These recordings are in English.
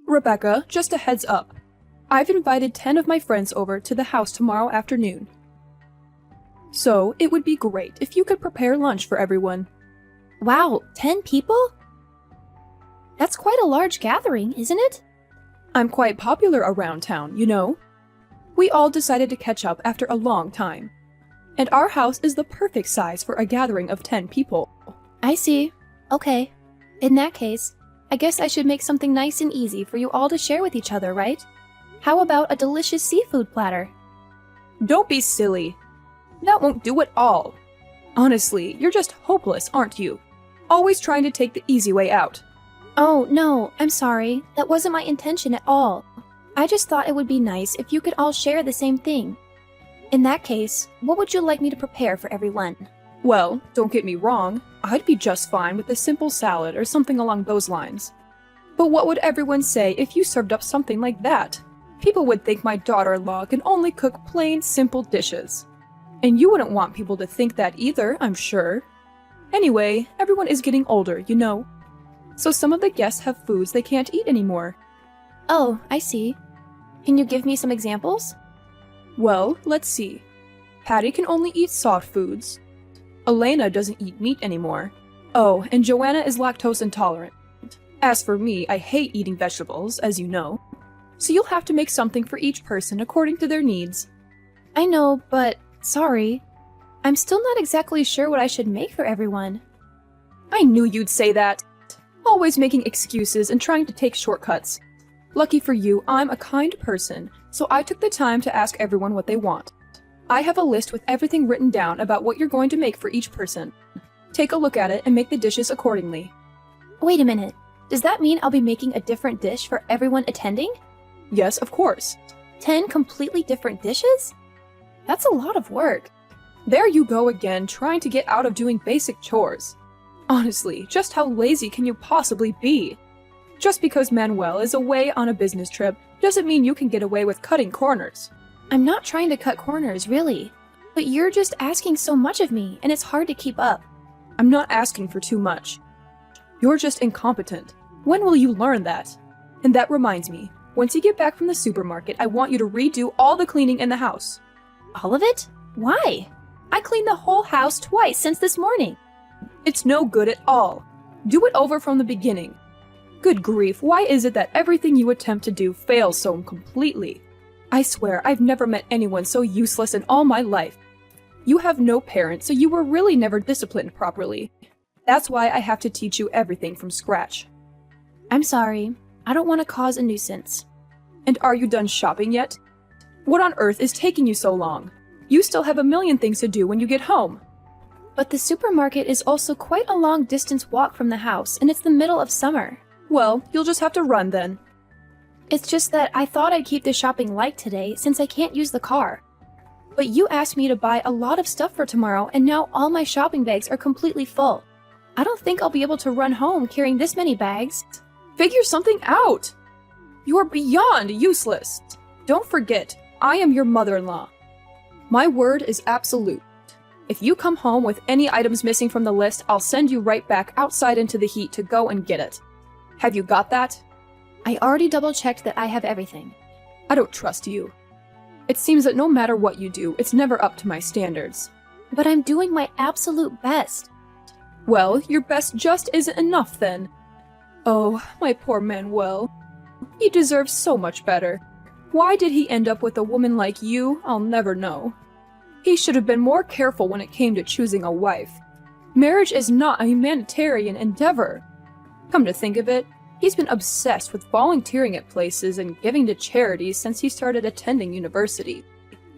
Rebecca, just a heads up. I've invited 10 of my friends over to the house tomorrow afternoon. So, it would be great if you could prepare lunch for everyone. Wow, 10 people? That's quite a large gathering, isn't it? I'm quite popular around town, you know. We all decided to catch up after a long time. And our house is the perfect size for a gathering of 10 people. I see. Okay. In that case, I guess I should make something nice and easy for you all to share with each other, right? How about a delicious seafood platter? Don't be silly. That won't do at all. Honestly, you're just hopeless, aren't you? Always trying to take the easy way out. Oh, no, I'm sorry. That wasn't my intention at all. I just thought it would be nice if you could all share the same thing. In that case, what would you like me to prepare for everyone? Well, don't get me wrong, I'd be just fine with a simple salad or something along those lines. But what would everyone say if you served up something like that? People would think my daughter-in-law can only cook plain, simple dishes. And you wouldn't want people to think that either, I'm sure. Anyway, everyone is getting older, you know. So some of the guests have foods they can't eat anymore. Oh, I see. Can you give me some examples? Well, let's see. Patty can only eat soft foods. Elena doesn't eat meat anymore. Oh, and Joanna is lactose intolerant. As for me, I hate eating vegetables, as you know. So you'll have to make something for each person according to their needs. I know, but sorry. I'm still not exactly sure what I should make for everyone. I knew you'd say that. Always making excuses and trying to take shortcuts. Lucky for you, I'm a kind person, so I took the time to ask everyone what they want. I have a list with everything written down about what you're going to make for each person. Take a look at it and make the dishes accordingly. Wait a minute. Does that mean I'll be making a different dish for everyone attending? Yes, of course. 10 completely different dishes? That's a lot of work. There you go again, trying to get out of doing basic chores. Honestly, just how lazy can you possibly be? Just because Manuel is away on a business trip doesn't mean you can get away with cutting corners. I'm not trying to cut corners, really. But you're just asking so much of me, and it's hard to keep up. I'm not asking for too much. You're just incompetent. When will you learn that? And that reminds me, once you get back from the supermarket, I want you to redo all the cleaning in the house. All of it? Why? I cleaned the whole house twice since this morning. It's no good at all. Do it over from the beginning. Good grief, why is it that everything you attempt to do fails so completely? I swear, I've never met anyone so useless in all my life. You have no parents, so you were really never disciplined properly. That's why I have to teach you everything from scratch. I'm sorry. I don't want to cause a nuisance. And are you done shopping yet? What on earth is taking you so long? You still have a million things to do when you get home. But the supermarket is also quite a long distance walk from the house, and it's the middle of summer. Well, you'll just have to run then. It's just that I thought I'd keep the shopping light today since I can't use the car. But you asked me to buy a lot of stuff for tomorrow, and now all my shopping bags are completely full. I don't think I'll be able to run home carrying this many bags. Figure something out! You are beyond useless. Don't forget, I am your mother-in-law. My word is absolute. If you come home with any items missing from the list, I'll send you right back outside into the heat to go and get it. Have you got that? I already double-checked that I have everything. I don't trust you. It seems that no matter what you do, it's never up to my standards. But I'm doing my absolute best. Well, your best just isn't enough then. Oh, my poor Manuel. He deserves so much better. Why did he end up with a woman like you? I'll never know. He should have been more careful when it came to choosing a wife. Marriage is not a humanitarian endeavor. Come to think of it, he's been obsessed with volunteering at places and giving to charities since he started attending university.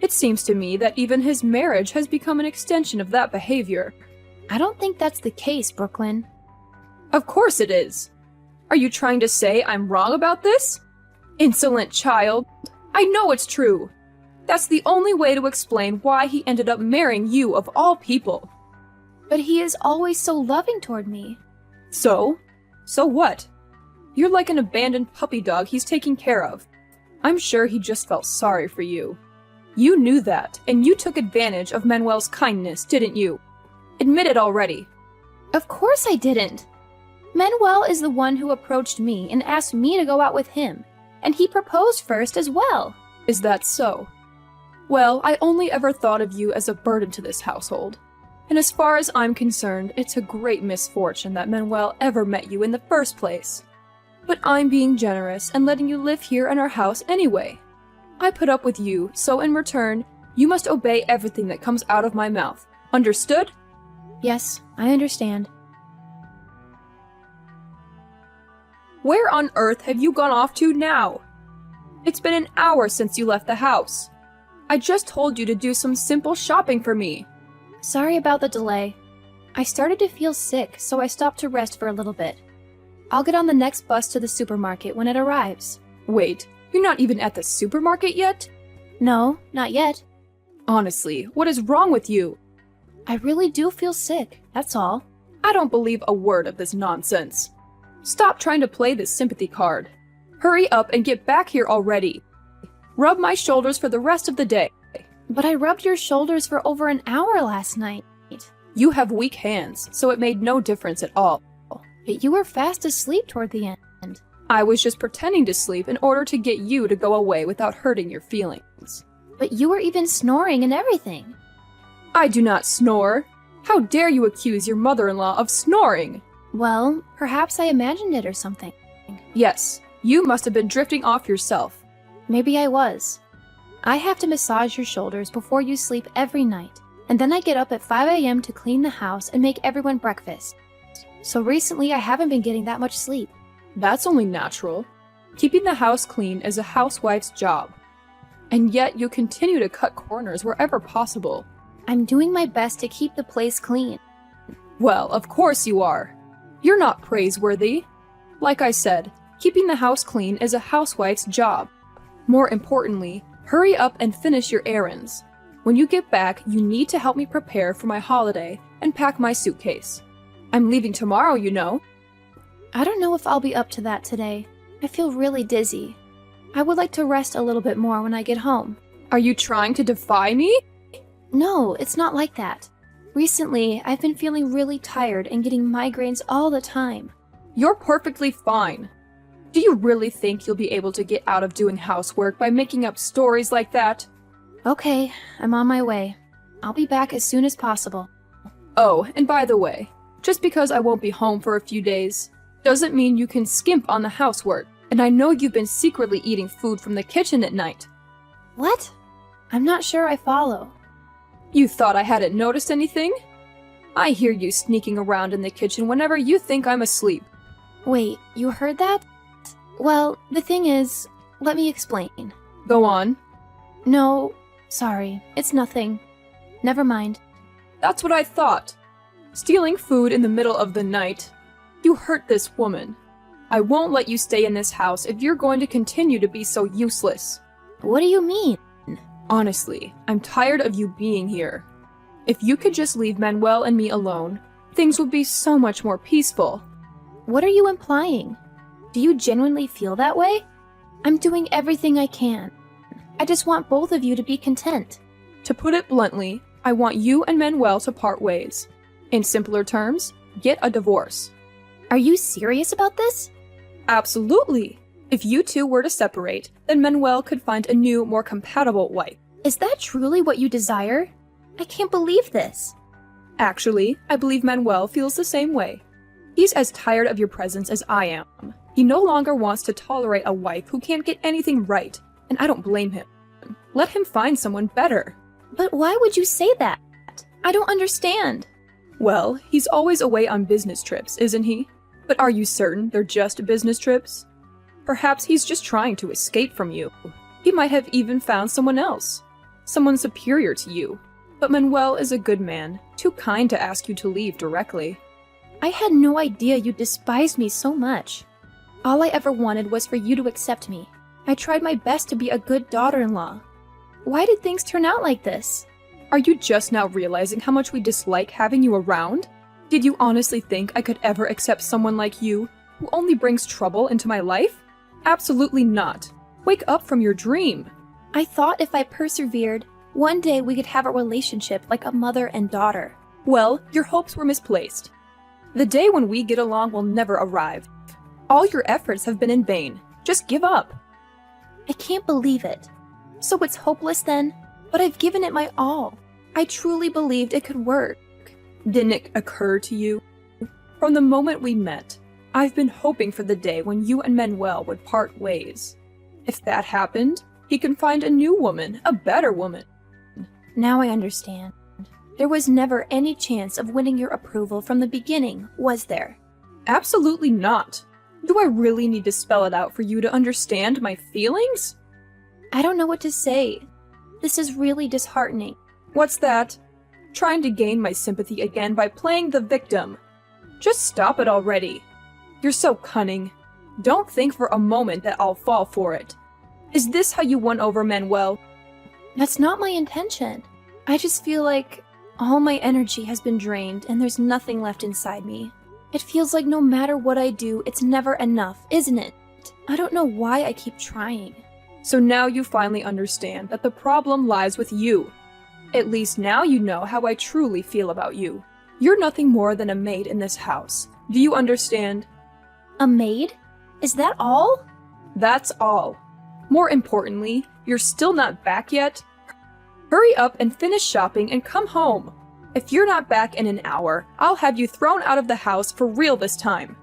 It seems to me that even his marriage has become an extension of that behavior. I don't think that's the case, Brooklyn. Of course it is. Are you trying to say I'm wrong about this? Insolent child. I know it's true. That's the only way to explain why he ended up marrying you of all people. But he is always so loving toward me. So? So what? You're like an abandoned puppy dog he's taking care of. I'm sure he just felt sorry for you. You knew that, and you took advantage of Manuel's kindness, didn't you? Admit it already. Of course I didn't. Manuel is the one who approached me and asked me to go out with him, and he proposed first as well. Is that so? Well, I only ever thought of you as a burden to this household. And as far as I'm concerned, it's a great misfortune that Manuel ever met you in the first place. But I'm being generous and letting you live here in our house anyway. I put up with you, so in return, you must obey everything that comes out of my mouth. Understood? Yes, I understand. Where on earth have you gone off to now? It's been an hour since you left the house. I just told you to do some simple shopping for me. Sorry about the delay. I started to feel sick, so I stopped to rest for a little bit. I'll get on the next bus to the supermarket when it arrives. Wait, you're not even at the supermarket yet? No, not yet. Honestly, what is wrong with you? I really do feel sick, that's all. I don't believe a word of this nonsense. Stop trying to play this sympathy card. Hurry up and get back here already. Rub my shoulders for the rest of the day. But I rubbed your shoulders for over an hour last night. You have weak hands, so it made no difference at all. But you were fast asleep toward the end. I was just pretending to sleep in order to get you to go away without hurting your feelings. But you were even snoring and everything. I do not snore. How dare you accuse your mother-in-law of snoring? Well, perhaps I imagined it or something. Yes, you must have been drifting off yourself. Maybe I was. I have to massage your shoulders before you sleep every night, and then I get up at 5 a.m. to clean the house and make everyone breakfast. So recently I haven't been getting that much sleep. That's only natural. Keeping the house clean is a housewife's job. And yet you continue to cut corners wherever possible. I'm doing my best to keep the place clean. Well, of course you are. You're not praiseworthy. Like I said, keeping the house clean is a housewife's job. More importantly, hurry up and finish your errands. When you get back, you need to help me prepare for my holiday and pack my suitcase. I'm leaving tomorrow, you know. I don't know if I'll be up to that today. I feel really dizzy. I would like to rest a little bit more when I get home. Are you trying to defy me? No, it's not like that. Recently, I've been feeling really tired and getting migraines all the time. You're perfectly fine. Do you really think you'll be able to get out of doing housework by making up stories like that? Okay, I'm on my way. I'll be back as soon as possible. Oh, and by the way, just because I won't be home for a few days doesn't mean you can skimp on the housework. And I know you've been secretly eating food from the kitchen at night. What? I'm not sure I follow. You thought I hadn't noticed anything? I hear you sneaking around in the kitchen whenever you think I'm asleep. Wait, you heard that? Well, the thing is, let me explain. Go on. No, sorry, it's nothing. Never mind. That's what I thought. Stealing food in the middle of the night. You hurt this woman. I won't let you stay in this house if you're going to continue to be so useless. What do you mean? Honestly, I'm tired of you being here. If you could just leave Manuel and me alone, things would be so much more peaceful. What are you implying? Do you genuinely feel that way? I'm doing everything I can. I just want both of you to be content. To put it bluntly, I want you and Manuel to part ways. In simpler terms, get a divorce. Are you serious about this? Absolutely. If you two were to separate, then Manuel could find a new, more compatible wife. Is that truly what you desire? I can't believe this. Actually, I believe Manuel feels the same way. He's as tired of your presence as I am. He no longer wants to tolerate a wife who can't get anything right, and I don't blame him. Let him find someone better. But why would you say that? I don't understand. Well, he's always away on business trips, isn't he? But are you certain they're just business trips? Perhaps he's just trying to escape from you. He might have even found someone else. Someone superior to you. But Manuel is a good man, too kind to ask you to leave directly. I had no idea you despised me so much. All I ever wanted was for you to accept me. I tried my best to be a good daughter-in-law. Why did things turn out like this? Are you just now realizing how much we dislike having you around? Did you honestly think I could ever accept someone like you, who only brings trouble into my life? Absolutely not. Wake up from your dream. I thought if I persevered, one day we could have a relationship like a mother and daughter. Well, your hopes were misplaced. The day when we get along will never arrive. All your efforts have been in vain. Just give up. I can't believe it. So it's hopeless then? But I've given it my all. I truly believed it could work. Didn't it occur to you? From the moment we met, I've been hoping for the day when you and Manuel would part ways. If that happened, he can find a new woman, a better woman. Now I understand. There was never any chance of winning your approval from the beginning, was there? Absolutely not. Do I really need to spell it out for you to understand my feelings? I don't know what to say. This is really disheartening. What's that? Trying to gain my sympathy again by playing the victim. Just stop it already. You're so cunning. Don't think for a moment that I'll fall for it. Is this how you won over Manuel? That's not my intention. I just feel like all my energy has been drained and there's nothing left inside me. It feels like no matter what I do, it's never enough, isn't it? I don't know why I keep trying. So now you finally understand that the problem lies with you. At least now you know how I truly feel about you. You're nothing more than a maid in this house. Do you understand? A maid? Is that all? That's all. More importantly, you're still not back yet? Hurry up and finish shopping and come home. If you're not back in an hour, I'll have you thrown out of the house for real this time.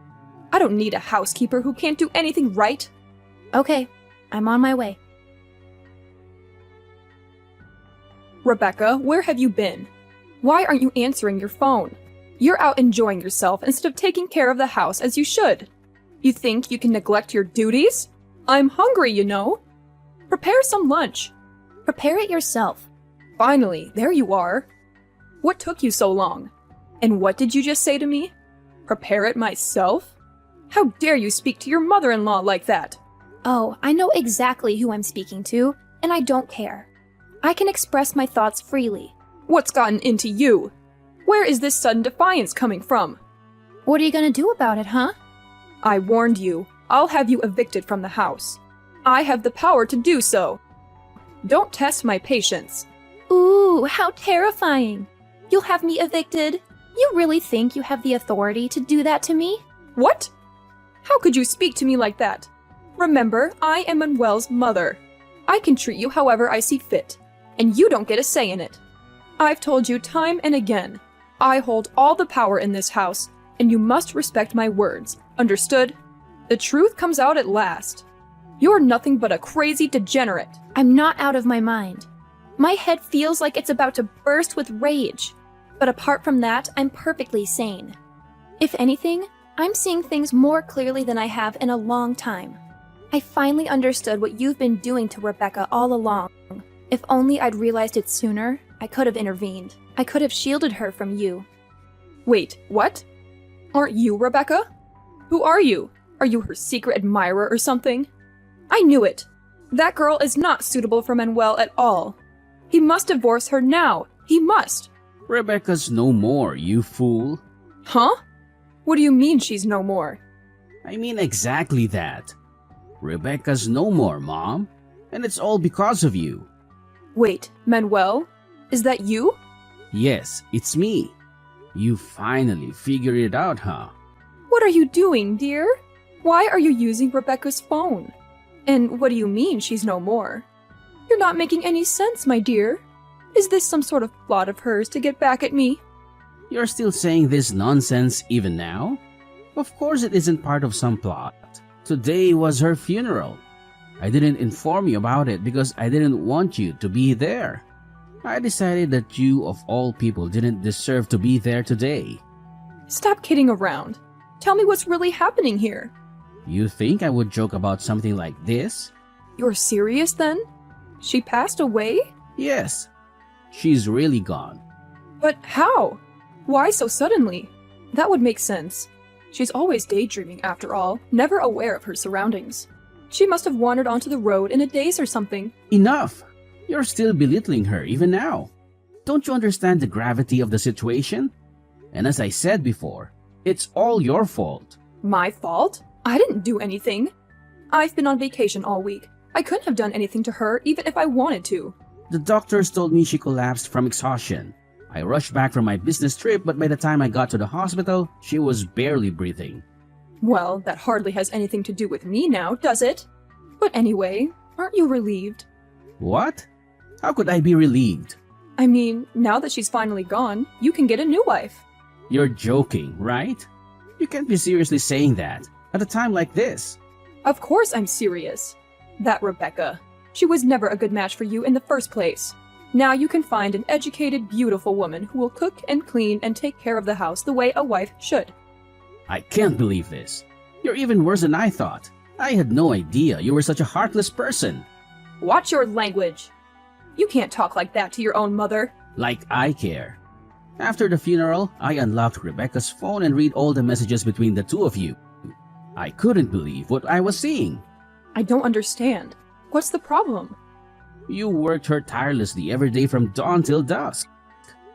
I don't need a housekeeper who can't do anything right. Okay, I'm on my way. Rebecca, where have you been? Why aren't you answering your phone? You're out enjoying yourself instead of taking care of the house as you should. You think you can neglect your duties? I'm hungry, you know. Prepare some lunch. Prepare it yourself. Finally, there you are. What took you so long? And what did you just say to me? Prepare it myself? How dare you speak to your mother-in-law like that? Oh, I know exactly who I'm speaking to, and I don't care. I can express my thoughts freely. What's gotten into you? Where is this sudden defiance coming from? What are you gonna do about it, huh? I warned you. I'll have you evicted from the house. I have the power to do so. Don't test my patience. Ooh, how terrifying. You'll have me evicted? You really think you have the authority to do that to me? What? How could you speak to me like that? Remember, I am Manuel's mother. I can treat you however I see fit, and you don't get a say in it. I've told you time and again, I hold all the power in this house, and you must respect my words. Understood? The truth comes out at last. You're nothing but a crazy degenerate. I'm not out of my mind. My head feels like it's about to burst with rage. But apart from that, I'm perfectly sane. If anything, I'm seeing things more clearly than I have in a long time. I finally understood what you've been doing to Rebecca all along. If only I'd realized it sooner, I could have intervened. I could have shielded her from you. Wait, what? Aren't you Rebecca? Who are you? Are you her secret admirer or something? I knew it. That girl is not suitable for Manuel at all. He must divorce her now. He must. Rebecca's no more, you fool. Huh? What do you mean she's no more? I mean exactly that. Rebecca's no more, Mom. And it's all because of you. Wait, Manuel? Is that you? Yes, it's me. You finally figured it out, huh? What are you doing, dear? Why are you using Rebecca's phone? And what do you mean she's no more? You're not making any sense, my dear. Is this some sort of plot of hers to get back at me? You're still saying this nonsense even now? Of course it isn't part of some plot. Today was her funeral. I didn't inform you about it because I didn't want you to be there. I decided that you, of all people, didn't deserve to be there today. Stop kidding around. Tell me what's really happening here. You think I would joke about something like this? You're serious then? She passed away? Yes. She's really gone. But how? Why so suddenly? That would make sense. She's always daydreaming after all, never aware of her surroundings. She must have wandered onto the road in a daze or something. Enough! You're still belittling her even now. Don't you understand the gravity of the situation? And as I said before, it's all your fault. My fault? I didn't do anything. I've been on vacation all week. I couldn't have done anything to her even if I wanted to. The doctors told me she collapsed from exhaustion. I rushed back from my business trip, but by the time I got to the hospital, she was barely breathing. Well, that hardly has anything to do with me now, does it? But anyway, aren't you relieved? What? How could I be relieved? I mean, now that she's finally gone, you can get a new wife. You're joking, right? You can't be seriously saying that at a time like this. Of course I'm serious. That Rebecca. She was never a good match for you in the first place. Now you can find an educated, beautiful woman who will cook and clean and take care of the house the way a wife should. I can't believe this. You're even worse than I thought. I had no idea you were such a heartless person. Watch your language. You can't talk like that to your own mother. Like I care. After the funeral, I unlocked Rebecca's phone and read all the messages between the two of you. I couldn't believe what I was seeing. I don't understand. What's the problem? You worked her tirelessly every day from dawn till dusk.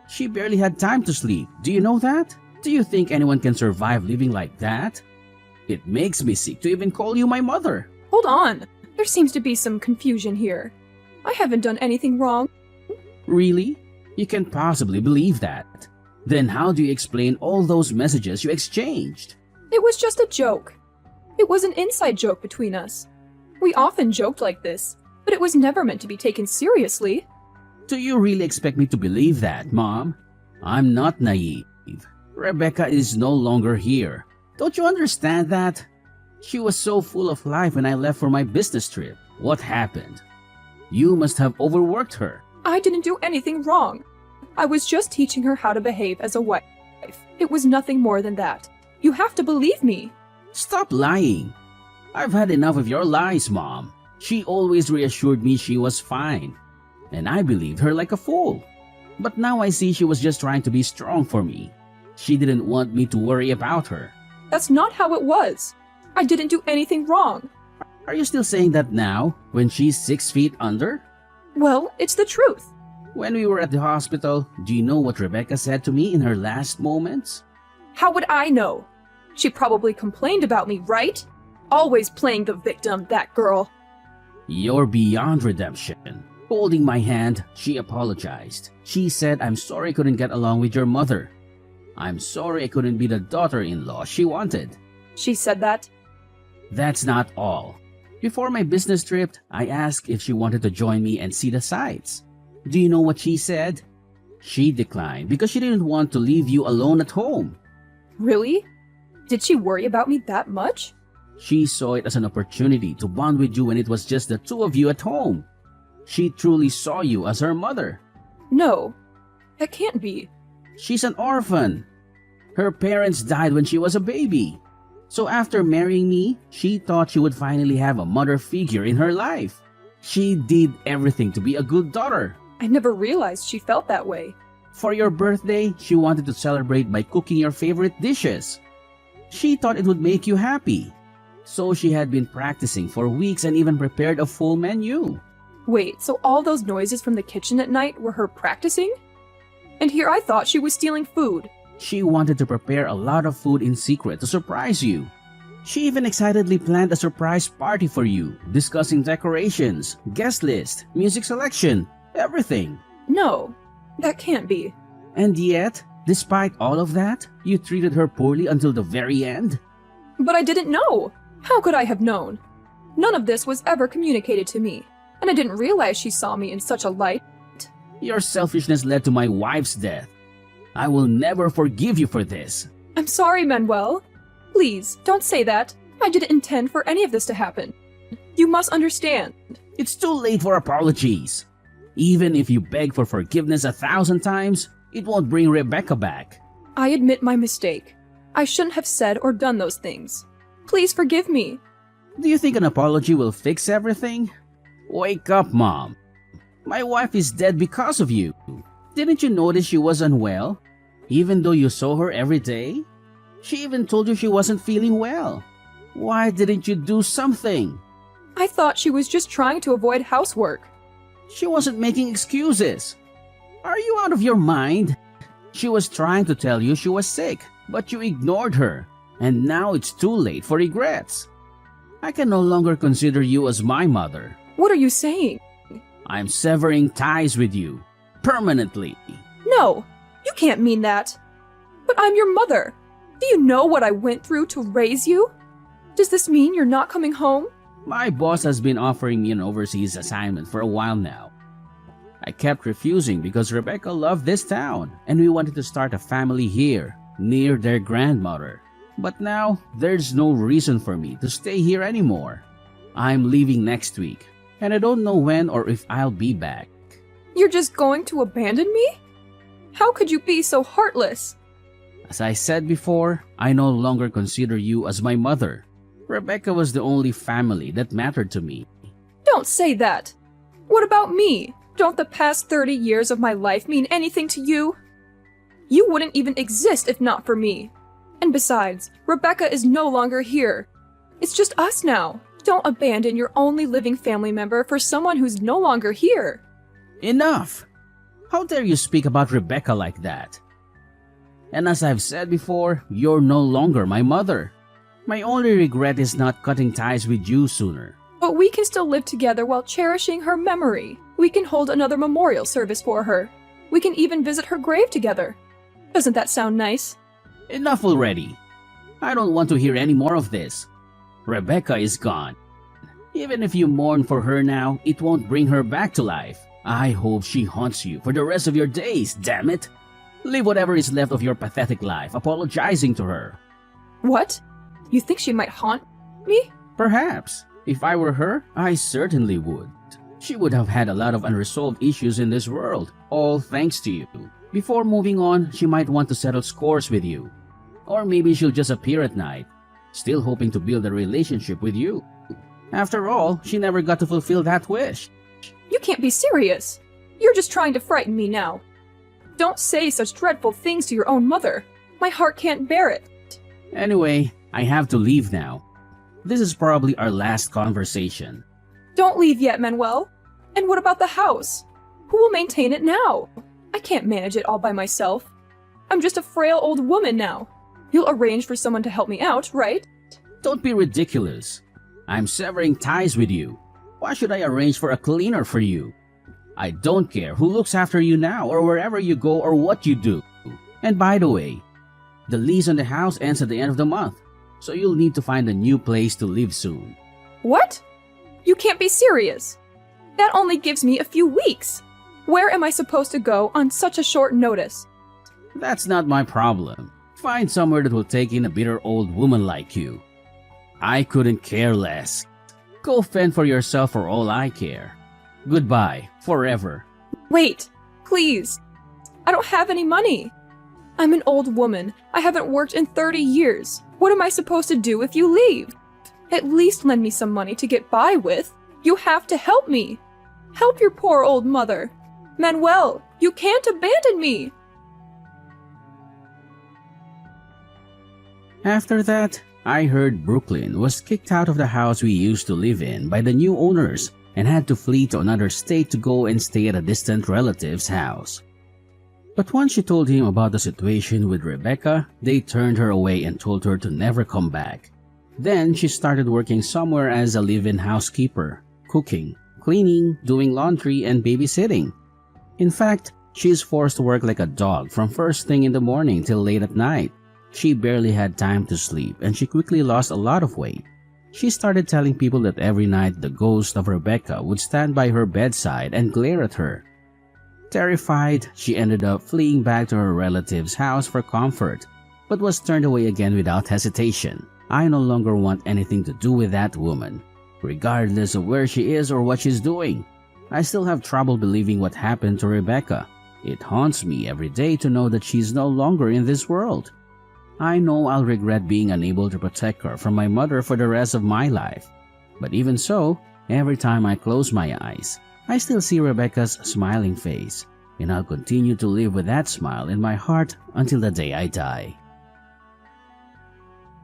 She barely had time to sleep. Do you know that? Do you think anyone can survive living like that? It makes me sick to even call you my mother. Hold on. There seems to be some confusion here. I haven't done anything wrong. Really? You can't possibly believe that. Then how do you explain all those messages you exchanged? It was just a joke. It was an inside joke between us. We often joked like this, but it was never meant to be taken seriously. Do you really expect me to believe that, Mom? I'm not naive. Rebecca is no longer here. Don't you understand that? She was so full of life when I left for my business trip. What happened? You must have overworked her. I didn't do anything wrong. I was just teaching her how to behave as a wife. It was nothing more than that. You have to believe me. Stop lying. I've had enough of your lies, Mom. She always reassured me she was fine, and I believed her like a fool. But now I see she was just trying to be strong for me. She didn't want me to worry about her. That's not how it was. I didn't do anything wrong. Are you still saying that now, when she's 6 feet under? Well, it's the truth. When we were at the hospital, do you know what Rebecca said to me in her last moments? How would I know? She probably complained about me, right? Always playing the victim, that girl. You're beyond redemption. Holding my hand, she apologized. She said, I'm sorry I couldn't get along with your mother. I'm sorry I couldn't be the daughter-in-law she wanted. She said that? That's not all. Before my business trip, I asked if she wanted to join me and see the sights. Do you know what she said? She declined because she didn't want to leave you alone at home. Really? Did she worry about me that much? She saw it as an opportunity to bond with you when it was just the two of you at home. She truly saw you as her mother. No, that can't be. She's an orphan. Her parents died when she was a baby. So after marrying me, she thought she would finally have a mother figure in her life. She did everything to be a good daughter. I never realized she felt that way. For your birthday, she wanted to celebrate by cooking your favorite dishes. She thought it would make you happy. So she had been practicing for weeks and even prepared a full menu. Wait, so all those noises from the kitchen at night were her practicing? And here I thought she was stealing food. She wanted to prepare a lot of food in secret to surprise you. She even excitedly planned a surprise party for you, discussing decorations, guest list, music selection, everything. No, that can't be. And yet, despite all of that, you treated her poorly until the very end? But I didn't know. How could I have known? None of this was ever communicated to me, and I didn't realize she saw me in such a light. Your selfishness led to my wife's death. I will never forgive you for this. I'm sorry, Manuel. Please, don't say that. I didn't intend for any of this to happen. You must understand. It's too late for apologies. Even if you beg for forgiveness 1,000 times, it won't bring Rebecca back. I admit my mistake. I shouldn't have said or done those things. Please forgive me. Do you think an apology will fix everything? Wake up, Mom. My wife is dead because of you. Didn't you notice she was unwell, even though you saw her every day? She even told you she wasn't feeling well. Why didn't you do something? I thought she was just trying to avoid housework. She wasn't making excuses. Are you out of your mind? She was trying to tell you she was sick, but you ignored her, and now it's too late for regrets. I can no longer consider you as my mother. What are you saying? I'm severing ties with you. Permanently. No, You can't mean that. But I'm your mother. Do you know what I went through to raise you? Does this mean you're not coming home? My boss has been offering me an overseas assignment for a while now. I kept refusing because Rebecca loved this town and we wanted to start a family here, near their grandmother. But now, there's no reason for me to stay here anymore. I'm leaving next week, and I don't know when or if I'll be back. You're just going to abandon me? How could you be so heartless? As I said before, I no longer consider you as my mother. Rebecca was the only family that mattered to me. Don't say that. What about me? Don't the past 30 years of my life mean anything to you? You wouldn't even exist if not for me. And besides, Rebecca is no longer here. It's just us now. Don't abandon your only living family member for someone who's no longer here. Enough! How dare you speak about Rebecca like that? And as I've said before, you're no longer my mother. My only regret is not cutting ties with you sooner. But we can still live together while cherishing her memory. We can hold another memorial service for her. We can even visit her grave together. Doesn't that sound nice? Enough already. I don't want to hear any more of this. Rebecca is gone. Even if you mourn for her now, it won't bring her back to life. I hope she haunts you for the rest of your days, damn it. Live whatever is left of your pathetic life, apologizing to her. What? You think she might haunt me? Perhaps. If I were her, I certainly would. She would have had a lot of unresolved issues in this world, all thanks to you. Before moving on, she might want to settle scores with you. Or maybe she'll just appear at night, still hoping to build a relationship with you. After all, she never got to fulfill that wish. You can't be serious. You're just trying to frighten me now. Don't say such dreadful things to your own mother. My heart can't bear it. Anyway, I have to leave now. This is probably our last conversation. Don't leave yet, Manuel. And what about the house? Who will maintain it now? I can't manage it all by myself. I'm just a frail old woman now. You'll arrange for someone to help me out, right? Don't be ridiculous. I'm severing ties with you. Why should I arrange for a cleaner for you? I don't care who looks after you now or wherever you go or what you do. And by the way, the lease on the house ends at the end of the month, so you'll need to find a new place to live soon. What? You can't be serious. That only gives me a few weeks. Where am I supposed to go on such a short notice? That's not my problem. Find somewhere that will take in a bitter old woman like you. I couldn't care less. Go fend for yourself for all I care. Goodbye, forever. Wait, please. I don't have any money. I'm an old woman. I haven't worked in 30 years. What am I supposed to do if you leave? At least lend me some money to get by with. You have to help me. Help your poor old mother. Manuel, you can't abandon me. After that, I heard Brooklyn was kicked out of the house we used to live in by the new owners and had to flee to another state to go and stay at a distant relative's house. But once she told him about the situation with Rebecca, they turned her away and told her to never come back. Then she started working somewhere as a live-in housekeeper, cooking, cleaning, doing laundry, and babysitting. In fact, she is forced to work like a dog from first thing in the morning till late at night. She barely had time to sleep and she quickly lost a lot of weight. She started telling people that every night the ghost of Rebecca would stand by her bedside and glare at her. Terrified, she ended up fleeing back to her relative's house for comfort, but was turned away again without hesitation. I no longer want anything to do with that woman, regardless of where she is or what she's doing. I still have trouble believing what happened to Rebecca. It haunts me every day to know that she's no longer in this world. I know I'll regret being unable to protect her from my mother for the rest of my life. But even so, every time I close my eyes, I still see Rebecca's smiling face, and I'll continue to live with that smile in my heart until the day I die.